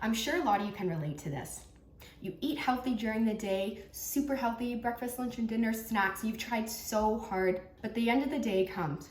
I'm sure a lot of you can relate to this. You eat healthy during the day, super healthy, breakfast, lunch, and dinner, snacks. You've tried so hard, but the end of the day comes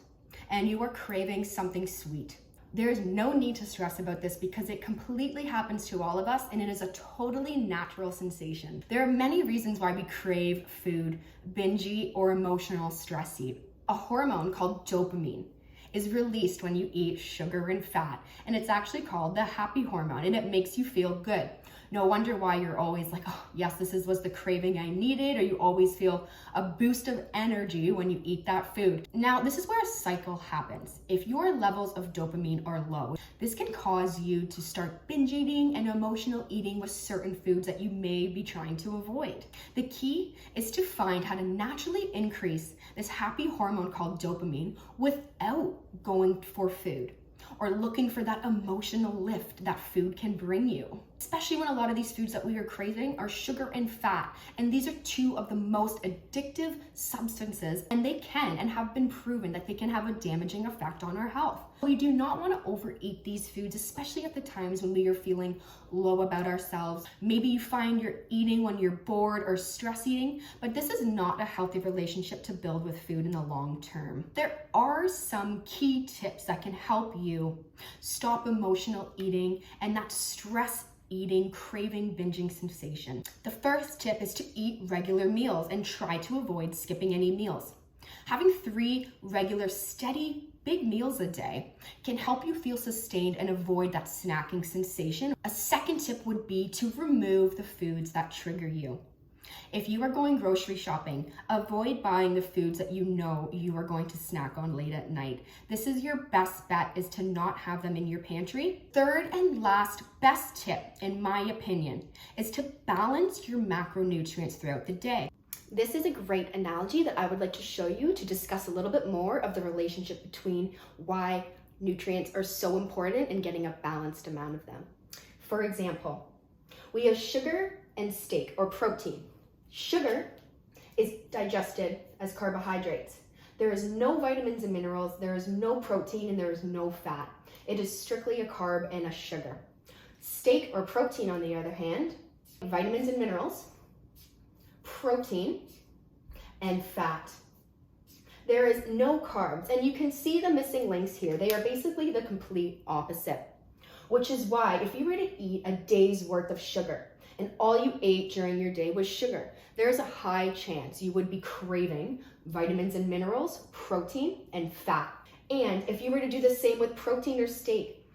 and you are craving something sweet. There is no need to stress about this because it completely happens to all of us and it is a totally natural sensation. There are many reasons why we crave food, binge eat, or emotional stress eat. A hormone called dopamine is released when you eat sugar and fat, and it's actually called the happy hormone, and it makes you feel good. No wonder why you're always like, oh yes, was the craving I needed, or you always feel a boost of energy when you eat that food. Now, this is where a cycle happens. If your levels of dopamine are low, this can cause you to start binge eating and emotional eating with certain foods that you may be trying to avoid. The key is to find how to naturally increase this happy hormone called dopamine without going for food or looking for that emotional lift that food can bring you. Especially when a lot of these foods that we are craving are sugar and fat. And these are two of the most addictive substances, and they can and have been proven that they can have a damaging effect on our health. We do not want to overeat these foods, especially at the times when we are feeling low about ourselves. Maybe you find you're eating when you're bored or stress eating, but this is not a healthy relationship to build with food in the long term. There are some key tips that can help you stop emotional eating and that stress eating, craving, binging sensation. The first tip is to eat regular meals and try to avoid skipping any meals. Having 3 regular, steady, big meals a day can help you feel sustained and avoid that snacking sensation. A second tip would be to remove the foods that trigger you. If you are going grocery shopping, avoid buying the foods that you know you are going to snack on late at night. This is your best bet, is to not have them in your pantry. Third and last best tip, in my opinion, is to balance your macronutrients throughout the day. This is a great analogy that I would like to show you to discuss a little bit more of the relationship between why nutrients are so important and getting a balanced amount of them. For example, we have sugar and steak, or protein. Sugar is digested as carbohydrates. There is no vitamins and minerals, there is no protein, and there is no fat. It is strictly a carb and a sugar. Steak, or protein, on the other hand, vitamins and minerals, protein, and fat. There is no carbs, and you can see the missing links here. They are basically the complete opposite, which is why if you were to eat a day's worth of sugar, and all you ate during your day was sugar, there's a high chance you would be craving vitamins and minerals, protein, and fat. And if you were to do the same with protein or steak,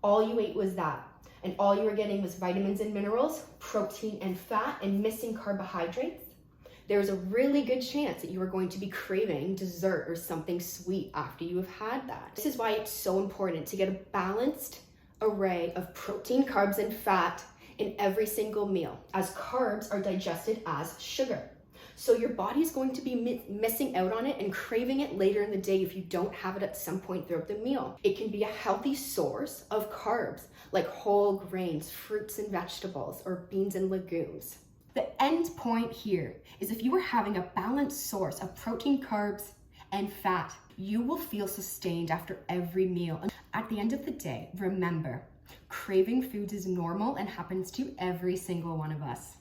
all you ate was that, and all you were getting was vitamins and minerals, protein and fat, and missing carbohydrates, there's a really good chance that you are going to be craving dessert or something sweet after you have had that. This is why it's so important to get a balanced array of protein, carbs, and fat in every single meal, as carbs are digested as sugar. So your body is going to be missing out on it and craving it later in the day if you don't have it at some point throughout the meal. It can be a healthy source of carbs, like whole grains, fruits and vegetables, or beans and legumes. The end point here is if you are having a balanced source of protein, carbs, and fat, you will feel sustained after every meal. At the end of the day, remember, craving foods is normal and happens to every single one of us.